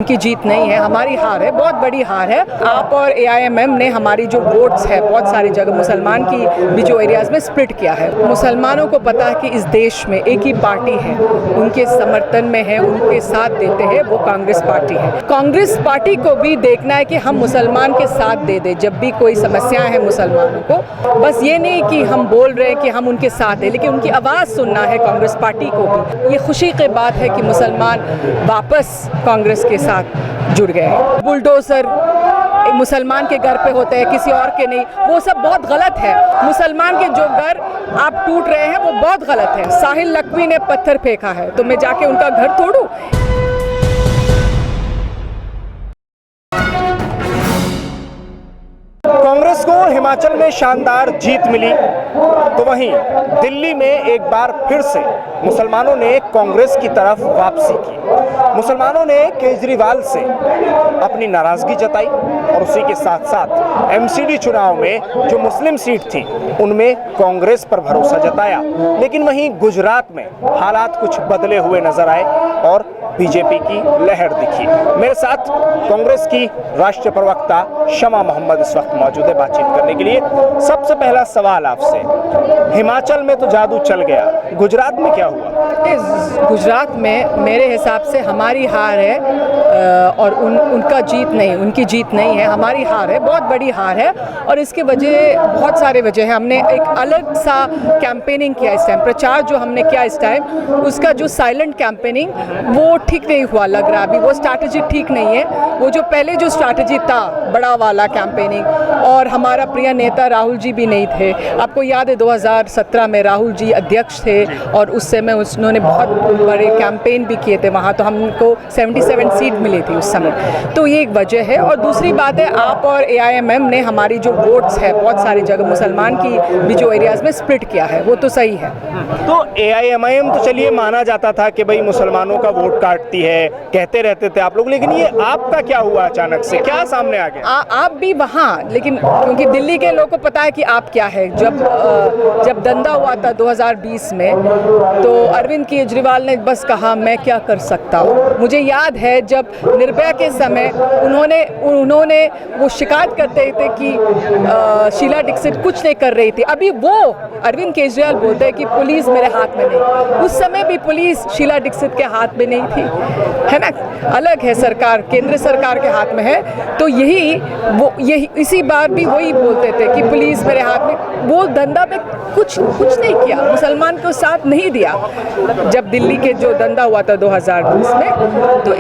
उनकी जीत नहीं है, हमारी हार है, बहुत बड़ी हार है। आप और AIMM ने हमारी जो वोट्स है बहुत सारी जगह मुसलमान की भी जो एरियाज़ में स्प्लिट किया है। मुसलमानों को पता है कि इस देश में एक ही पार्टी है, उनके समर्थन में है, उनके साथ देते हैं, वो कांग्रेस पार्टी है। कांग्रेस पार्टी को भी देखना है कि हम मुसलमान के साथ दे दें जब भी कोई समस्याएं हैं मुसलमानों को। बस ये नहीं कि हम बोल रहे हैं कि हम उनके साथ हैं, लेकिन उनकी आवाज़ सुनना है कांग्रेस पार्टी को भी। ये खुशी की बात है कि मुसलमान वापस कांग्रेस के साथ जुड़ गए हैं। बुलडोज़र मुसलमान के घर पे होते हैं, किसी और के नहीं, वो सब बहुत गलत है। मुसलमान के जो घर आप टूट रहे हैं वो बहुत गलत है। साहिल लकवी ने पत्थर फेंका है तो मैं जाके उनका घर तोड़ूं? कांग्रेस को हिमाचल में शानदार जीत मिली तो वहीं दिल्ली में एक बार फिर से मुसलमानों ने कांग्रेस की तरफ वापसी की। मुसलमानों ने केजरीवाल से अपनी नाराजगी जताई और उसी के साथ साथ MCD चुनाव में जो मुस्लिम सीट थी उनमें कांग्रेस पर भरोसा जताया। लेकिन वहीं गुजरात में हालात कुछ बदले हुए नजर आए और बीजेपी की लहर दिखी। मेरे साथ कांग्रेस की राष्ट्रीय प्रवक्ता शमा मोहम्मद इस वक्त मौजूद है बातचीत करने के लिए। सबसे पहला सवाल आपसे, हिमाचल में तो जादू चल गया, गुजरात में क्या हुआ? गुजरात में मेरे हिसाब से हमारी हार है और उनका जीत नहीं, उनकी जीत नहीं है, हमारी हार है, बहुत बड़ी हार है। और इसके वजह बहुत सारे वजह है। हमने एक अलग सा कैंपेनिंग किया इस टाइम, प्रचार जो हमने किया इस टाइम, उसका जो साइलेंट कैंपेनिंग वो ठीक नहीं हुआ लग रहा। अभी वो स्ट्रैटेजी ठीक नहीं है। वो जो पहले जो स्ट्रैटेजी था बड़ा वाला कैंपेनिंग, और हमारा प्रिय नेता राहुल जी भी नहीं थे। आपको याद है 2017 में राहुल जी अध्यक्ष थे और उस समय उन्होंने बहुत बड़े कैंपेन भी किए थे वहाँ, तो हमको 77 सीट मिली थी उस समय। तो ये एक वजह है। और दूसरी बात है, आप और AIMM ने हमारी जो वोट्स है बहुत सारी जगह मुसलमान की भी जो एरियाज़ में स्प्लिट किया है, वो तो सही है। तो AIMM तो चलिए माना जाता था कि भाई मुसलमानों का वोट काटती है, कहते रहते थे आप लोग, लेकिन ये आपका क्या हुआ अचानक से, क्या सामने आ गया? आप भी वहाँ, लेकिन क्योंकि दिल्ली के लोगों को पता है कि आप क्या है। जब दंगा हुआ था 2020 में तो अरविंद केजरीवाल ने बस कहा मैं क्या कर सकता हूँ। मुझे याद है जब निर्भया के समय उन्होंने वो शिकायत करते थे कि शीला दीक्षित कुछ नहीं कर रही थी। अभी वो अरविंद केजरीवाल बोलते हैं कि पुलिस मेरे हाथ में नहीं, उस समय भी पुलिस शीला दीक्षित के हाथ में नहीं थी, है ना। अलग है, सरकार केंद्र सरकार के हाथ में है। तो यही इसी बार भी वही बोलते थे कि पुलिस मेरे हाथ में। वो धंधा पे कुछ नहीं किया, मुसलमान को साथ नहीं दिया जब दिल्ली के जो धंधा हुआ था 2020 में। तो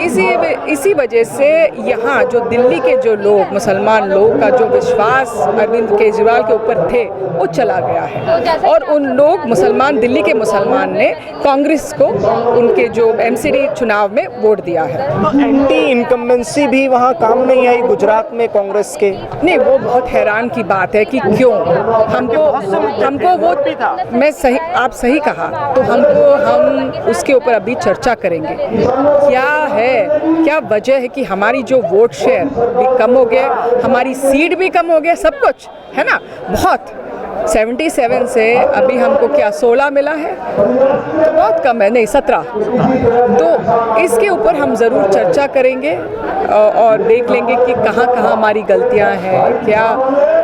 इसी वजह से यहाँ जो दिल्ली के जो लोग, मुसलमान लोग का जो विश्वास अरविंद केजरीवाल के ऊपर थे वो चला गया है। और उन लोग मुसलमान, दिल्ली के मुसलमान ने कांग्रेस को उनके जो MCD चुनाव में वोट दिया है। तो एंटी इनकम्बेंसी भी वहाँ काम नहीं आई गुजरात में कांग्रेस के? नहीं, वो बहुत हैरान की बात है कि क्यों हमको वो आप सही कहा। तो हम उसके ऊपर अभी चर्चा करेंगे। क्या वजह है कि हमारी जो वोट शेयर भी कम हो गया, हमारी सीट भी कम हो गया, सब कुछ है ना। बहुत 77 से अभी हमको क्या 16 मिला है, तो बहुत कम है, नहीं 17। तो इसके ऊपर हम ज़रूर चर्चा करेंगे और देख लेंगे कि कहाँ हमारी गलतियाँ हैं,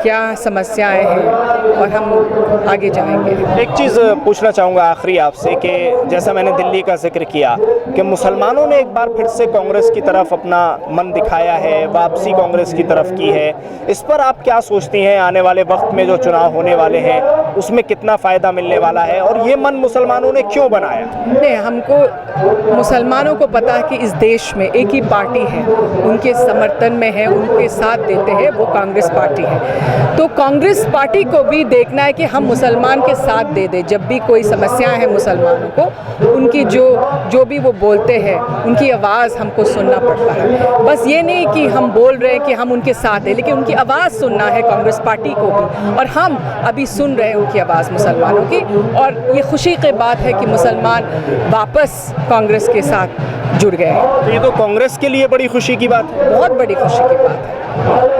क्या समस्याएं हैं, और हम आगे जाएंगे। एक चीज़ पूछना चाहूँगा आखिरी आपसे कि जैसा मैंने दिल्ली का जिक्र किया कि मुसलमानों ने एक बार फिर से कांग्रेस की तरफ अपना मन दिखाया है, वापसी कांग्रेस की तरफ की है, इस पर आप क्या सोचती हैं? आने वाले वक्त में जो चुनाव होने वाले हैं उसमें कितना फ़ायदा मिलने वाला है और ये मन मुसलमानों ने क्यों बनाया? नहीं, हमको मुसलमानों को पता है कि इस देश में एक ही पार्टी है, उनके समर्थन में है, उनके साथ देते हैं, वो कांग्रेस पार्टी है। तो कांग्रेस पार्टी को भी देखना है कि हम मुसलमान के साथ दे दें जब भी कोई समस्याएं हैं मुसलमानों को। उनकी जो भी वो बोलते हैं उनकी आवाज़ हमको सुनना पड़ता है। बस ये नहीं कि हम बोल रहे हैं कि हम उनके साथ हैं, लेकिन उनकी आवाज़ सुनना है कांग्रेस पार्टी को भी। और हम अभी सुन रहे हैं उनकी आवाज़ मुसलमानों की, और ये खुशी की बात है कि मुसलमान वापस कांग्रेस के साथ जुड़ गए हैं। तो ये तो कांग्रेस के लिए बड़ी खुशी की बात है। बहुत बड़ी खुशी की बात है।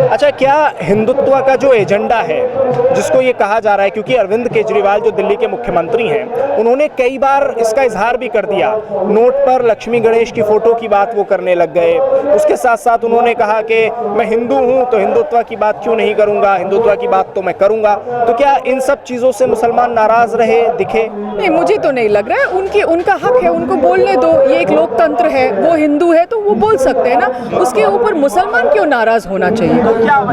अच्छा, क्या हिंदुत्व का जो एजेंडा है जिसको ये कहा जा रहा है, क्योंकि अरविंद केजरीवाल जो दिल्ली के मुख्यमंत्री हैं उन्होंने कई बार इसका इजहार भी कर दिया, नोट पर लक्ष्मी गणेश की फोटो की बात वो करने लग गए। उसके साथ साथ उन्होंने कहा कि मैं हिंदू हूं तो हिंदुत्व की बात क्यों नहीं करूंगा, हिंदुत्व की बात तो मैं करूंगा। तो क्या इन सब चीज़ों से मुसलमान नाराज रहे, दिखे? नहीं, मुझे तो नहीं लग रहा है। उनका हक है, उनको बोलने दो। ये एक लोकतंत्र है, वो हिंदू है तो वो बोल सकते हैं ना। उसके ऊपर मुसलमान क्यों नाराज होना चाहिए?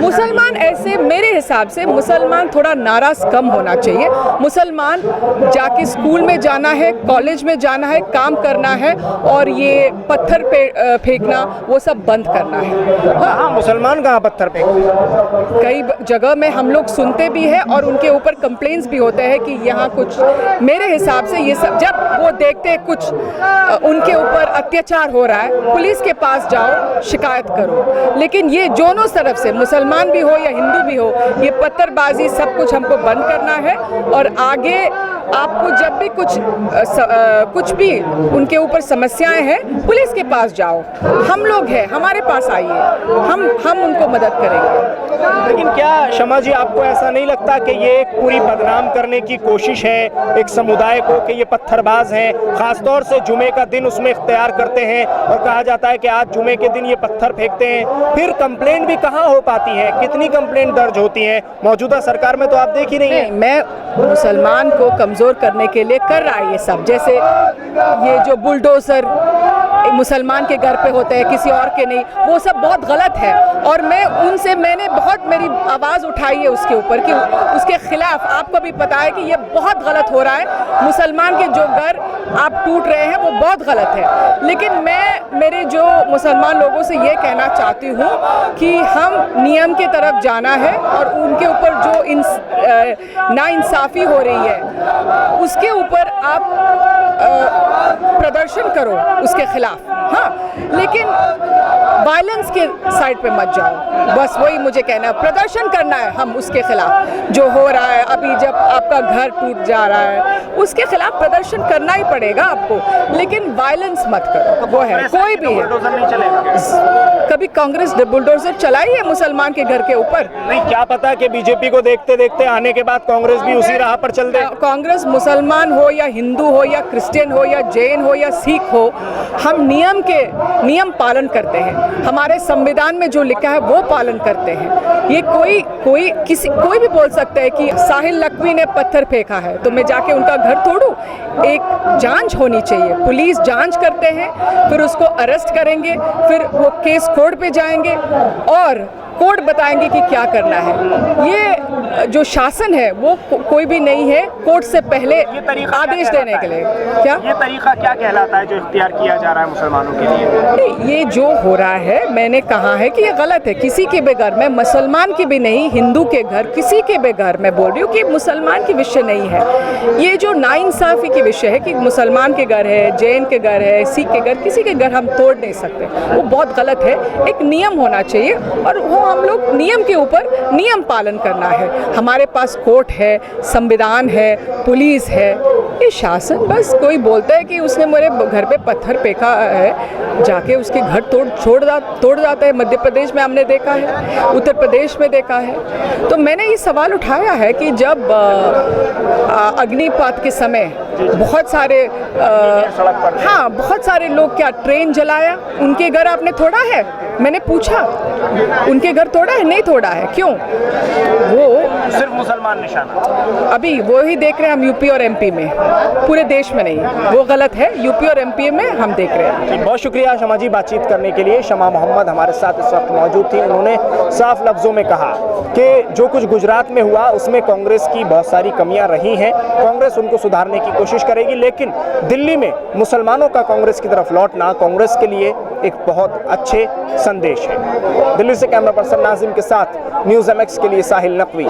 मुसलमान ऐसे, मेरे हिसाब से मुसलमान थोड़ा नाराज कम होना चाहिए। मुसलमान जाके स्कूल में जाना है, कॉलेज में जाना है, काम करना है, और ये पत्थर पे फेंकना वो सब बंद करना है। हाँ, मुसलमान कहाँ पत्थर फेंकते? कई जगह में हम लोग सुनते भी हैं और उनके ऊपर कंप्लेंट्स भी होते हैं कि यहाँ कुछ, मेरे हिसाब से ये सब जब वो देखते हैं कुछ उनके ऊपर अत्याचार हो रहा है, पुलिस के पास जाओ, शिकायत करो। लेकिन ये दोनों तरफ से, मुसलमान भी हो या हिंदू भी हो, ये पत्थरबाजी सब कुछ हमको बंद करना है। और आगे आपको जब भी कुछ भी उनके ऊपर समस्याएं हैं, पुलिस के पास जाओ, हम लोग हैं, हमारे पास आइए, हम उनको मदद करेंगे। लेकिन क्या शमा जी, आपको ऐसा नहीं लगता कि ये एक पूरी बदनाम करने की कोशिश है एक समुदाय को, कि ये पत्थरबाज हैं, खासतौर से जुमे का दिन उसमें इख्तियार करते हैं और कहा जाता है कि आज जुमे के दिन ये पत्थर फेंकते हैं, फिर कंप्लेंट भी कहाँ हो पाती है? कितनी कंप्लेंट दर्ज होती हैं? मौजूदा सरकार में तो आप देख ही रही हैं। मैं मुसलमान को कमज़ोर करने के लिए कर रहा है ये सब, जैसे ये जो बुलडोज़र मुसलमान के घर पे होते हैं, किसी और के नहीं, वो सब बहुत गलत है। और मैंने बहुत मेरी आवाज़ उठाई है उसके ऊपर कि उसके खिलाफ। आपको भी पता है कि ये बहुत गलत हो रहा है, मुसलमान के जो घर आप टूट रहे हैं वो बहुत गलत है। लेकिन मैं मेरे जो मुसलमान लोगों से ये कहना चाहती हूँ कि हम नियम की तरफ जाना है, और उनके ऊपर जो नाइंसाफ़ी हो रही है उसके ऊपर आप प्रदर्शन करो उसके खिलाफ, हाँ, लेकिन वायलेंस के साइड पे मत जाओ। बस वही मुझे कहना है, प्रदर्शन करना है हम उसके खिलाफ जो हो रहा है। अभी जब आपका घर टूट जा रहा है उसके खिलाफ प्रदर्शन करना ही पड़ेगा आपको, लेकिन वायलेंस मत करो। वो है, कोई भी है। कभी कांग्रेस बुलडोजर चलाई है मुसलमान के घर के ऊपर? नहीं, क्या पता कि बीजेपी को देखते देखते आने के बाद कांग्रेस भी उसी राह पर चल दे। कांग्रेस मुसलमान हो या हिंदू हो या क्रिश्चियन हो या जैन हो या सिख हो, हम नियम पालन करते हैं। हमारे संविधान में जो लिखा है वो पालन करते हैं। ये कोई भी बोल सकता है कि साहिल लखवी ने पत्थर फेंका है तो मैं जाके उनका घर तोड़ूं? एक जांच होनी चाहिए, पुलिस जांच करते हैं, फिर उसको अरेस्ट करेंगे, फिर वो केस कोर्ट पे जाएंगे और कोर्ट बताएंगे कि क्या करना है। ये जो शासन है वो कोई भी नहीं है कोर्ट से पहले आदेश देने के लिए। क्या ये तरीका क्या कहलाता है जो इख्तियार किया जा रहा है मुसलमानों के लिए? ये जो हो रहा है, मैंने कहा है कि ये गलत है। किसी के भी घर में, मुसलमान की भी नहीं, हिंदू के घर, किसी के भी घर, मैं बोल रही हूँ कि मुसलमान की विषय नहीं है ये। जो नाइंसाफ़ी की विषय है कि मुसलमान के घर है, जैन के घर है, सिख के घर, किसी के घर हम तोड़ नहीं सकते, वो बहुत गलत है। एक नियम होना चाहिए और वो हम लोग नियम के ऊपर नियम पालन करना है। हमारे पास कोर्ट है, संविधान है, पुलिस है, ये शासन। बस कोई बोलता है कि उसने मेरे घर पे पत्थर फेंका है, जाके उसके घर तोड़ जाता है। मध्य प्रदेश में हमने देखा है, उत्तर प्रदेश में देखा है। तो मैंने ये सवाल उठाया है कि जब अग्निपात के समय बहुत सारे बहुत सारे लोग, क्या ट्रेन जलाया, उनके घर आपने तोड़ा है? मैंने पूछा, उनके घर तोड़ा है? नहीं तोड़ा है। क्यों? वो सिर्फ मुसलमान निशाना। अभी वो ही देख रहे हैं हम यूपी और एमपी में, पूरे देश में नहीं। वो गलत है, यूपी और एमपी में हम देख रहे हैं। बहुत शुक्रिया शमा जी बातचीत करने के लिए। शमा मोहम्मद हमारे साथ इस वक्त मौजूद थी। उन्होंने साफ लफ्ज़ों में कहा कि जो कुछ गुजरात में हुआ उसमें कांग्रेस की बहुत सारी कमियां रही हैं, कांग्रेस उनको सुधारने की कोशिश करेगी, लेकिन दिल्ली में मुसलमानों का कांग्रेस की तरफ लौटना कांग्रेस के लिए एक बहुत अच्छे संदेश है। दिल्ली से कैमरा पर्सन नाजिम के साथ न्यूज़ MX के लिए साहिल नकवी।